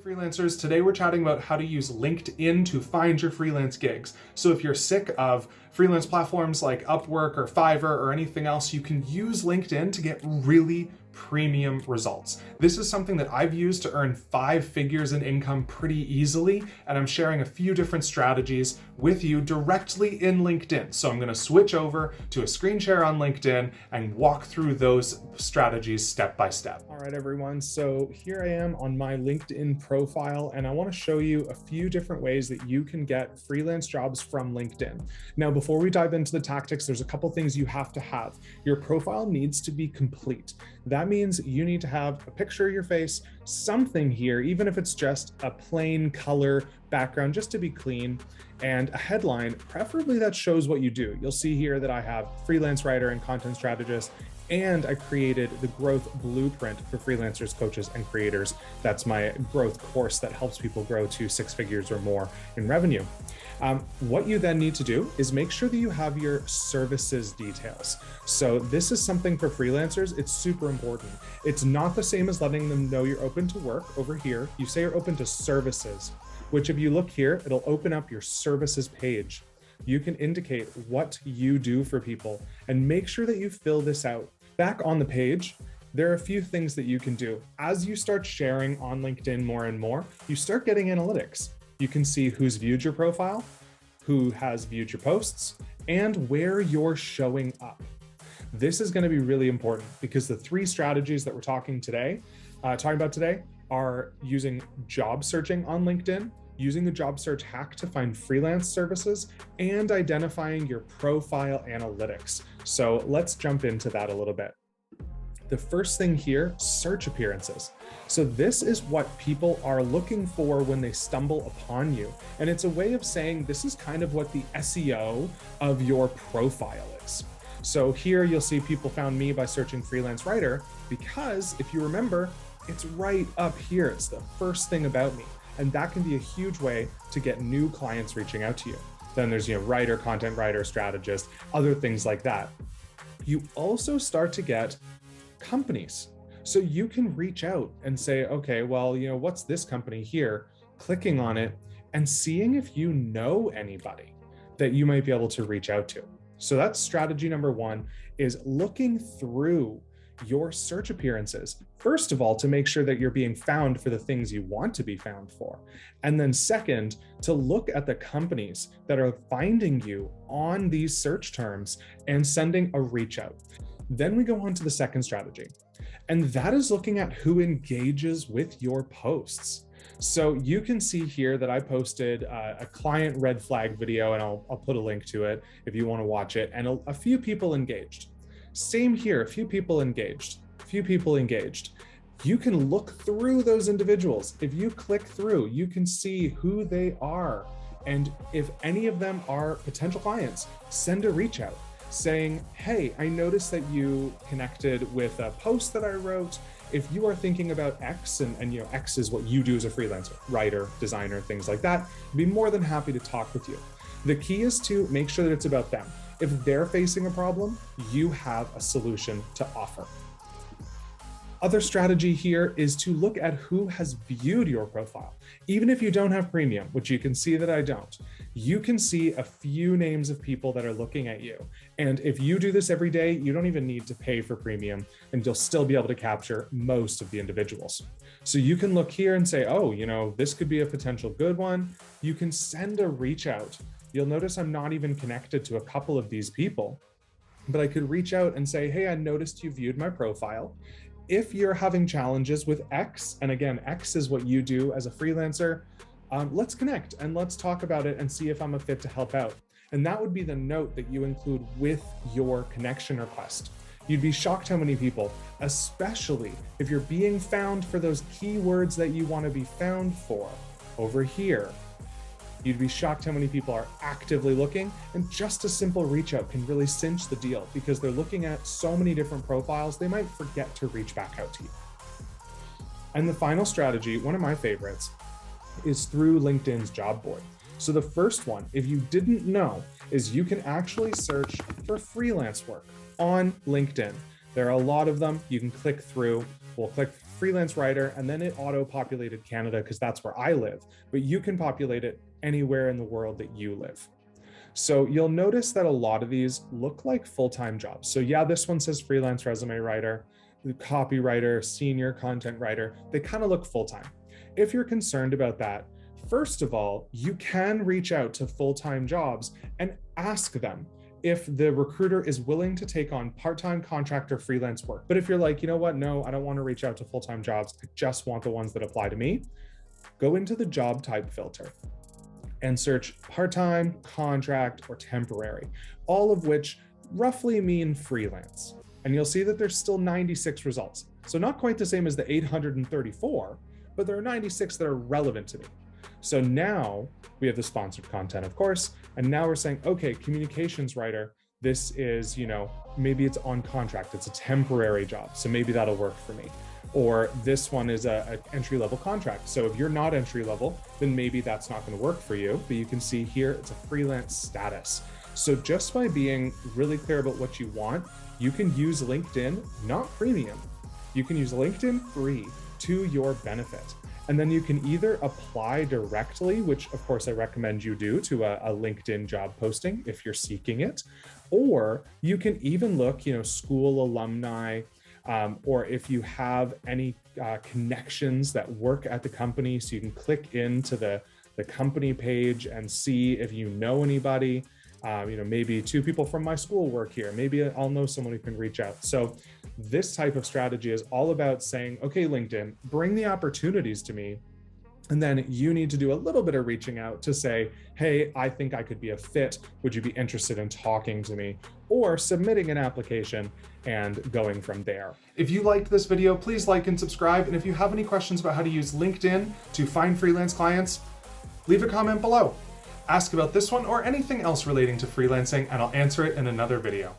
freelancers. Today we're chatting about how to use LinkedIn to find your freelance gigs. So if you're sick of freelance platforms like Upwork or Fiverr or anything else, you can use LinkedIn to get really premium results. This is something that I've used to earn 5 figures in income pretty easily, and I'm sharing a few different strategies with you directly in LinkedIn. So I'm going to switch over to a screen share on LinkedIn and walk through those strategies step by step. All right, everyone. So here I am on my LinkedIn profile, and I want to show you a few different ways that you can get freelance jobs from LinkedIn. Now, before we dive into the tactics, there's a couple things you have to have. Your profile needs to be complete. That means you need to have a picture of your face, something here, even if it's just a plain color background, just to be clean, and a headline, preferably that shows what you do. You'll see here that I have freelance writer and content strategist, and I created the growth blueprint for freelancers, coaches, and creators. That's my growth course that helps people grow to 6 figures or more in revenue. What you then need to do is make sure that you have your services details. So this is something for freelancers. It's super important. It's not the same as letting them know you're open to work. Over here, you say you're open to services, which if you look here, it'll open up your services page. You can indicate what you do for people and make sure that you fill this out. Back on the page, there are a few things that you can do. As you start sharing on LinkedIn more and more, you start getting analytics. You can see who's viewed your profile, who has viewed your posts, and where you're showing up. This is going to be really important because the 3 strategies that we're talking about today are using job searching on LinkedIn, using the job search hack to find freelance services, and identifying your profile analytics. So let's jump into that a little bit. The first thing here, search appearances. So this is what people are looking for when they stumble upon you. And it's a way of saying this is kind of what the SEO of your profile is. So here you'll see people found me by searching freelance writer, because if you remember, it's right up here. It's the first thing about me. And that can be a huge way to get new clients reaching out to you. Then there's, writer, content writer, strategist, other things like that. You also start to get companies. So you can reach out and say, okay, well, what's this company here? Clicking on it and seeing if you know anybody that you might be able to reach out to. So that's strategy number 1, is looking through your search appearances. First of all, to make sure that you're being found for the things you want to be found for. And then second, to look at the companies that are finding you on these search terms and sending a reach out. Then we go on to the second strategy, and that is looking at who engages with your posts. So you can see here that I posted a client red flag video, and I'll put a link to it if you want to watch it, and a few people engaged. Same here, a few people engaged. You can look through those individuals. If you click through, you can see who they are. And if any of them are potential clients, send a reach out saying, hey, I noticed that you connected with a post that I wrote. If you are thinking about X, and X is what you do as a freelancer, writer, designer, things like that, I'd be more than happy to talk with you. The key is to make sure that it's about them. If they're facing a problem, you have a solution to offer. Other strategy here is to look at who has viewed your profile. Even if you don't have premium, which you can see that I don't, you can see a few names of people that are looking at you. And if you do this every day, you don't even need to pay for premium, and you'll still be able to capture most of the individuals. So you can look here and say, oh, this could be a potential good one. You can send a reach out. You'll notice I'm not even connected to a couple of these people, but I could reach out and say, hey, I noticed you viewed my profile. If you're having challenges with X, and again, X is what you do as a freelancer, let's connect and let's talk about it and see if I'm a fit to help out. And that would be the note that you include with your connection request. You'd be shocked how many people, especially if you're being found for those keywords that you want to be found for over here, you'd be shocked how many people are actively looking, and just a simple reach out can really cinch the deal because they're looking at so many different profiles, they might forget to reach back out to you. And the final strategy, one of my favorites, is through LinkedIn's job board. So the first one, if you didn't know, is you can actually search for freelance work on LinkedIn. There are a lot of them. You can click through. We'll click freelance writer, and then it auto-populated Canada because that's where I live, but you can populate it anywhere in the world that you live. So you'll notice that a lot of these look like full-time jobs. So yeah, this one says freelance resume writer, copywriter, senior content writer. They kind of look full-time. If you're concerned about that, first of all, you can reach out to full-time jobs and ask them if the recruiter is willing to take on part-time contract or freelance work. But if you're like, you know what, no, I don't want to reach out to full-time jobs, I just want the ones that apply to me, go into the job type filter and search part-time, contract, or temporary, all of which roughly mean freelance. And you'll see that there's still 96 results. So not quite the same as the 834, but there are 96 that are relevant to me. So now we have the sponsored content, of course, and now we're saying, okay, communications writer, this is, maybe it's on contract, it's a temporary job, so maybe that'll work for me. Or this one is an entry-level contract. So if you're not entry-level, then maybe that's not going to work for you, but you can see here, it's a freelance status. So just by being really clear about what you want, you can use LinkedIn, not premium. You can use LinkedIn free to your benefit. And then you can either apply directly, which of course I recommend you do, to a LinkedIn job posting if you're seeking it, or you can even look, school alumni, or if you have any connections that work at the company, so you can click into the company page and see if you know anybody. Maybe 2 people from my school work here. Maybe I'll know someone who can reach out. So this type of strategy is all about saying, okay, LinkedIn, bring the opportunities to me. And then you need to do a little bit of reaching out to say, hey, I think I could be a fit. Would you be interested in talking to me? Or submitting an application and going from there. If you liked this video, please like and subscribe. And if you have any questions about how to use LinkedIn to find freelance clients, leave a comment below. Ask about this one or anything else relating to freelancing, and I'll answer it in another video.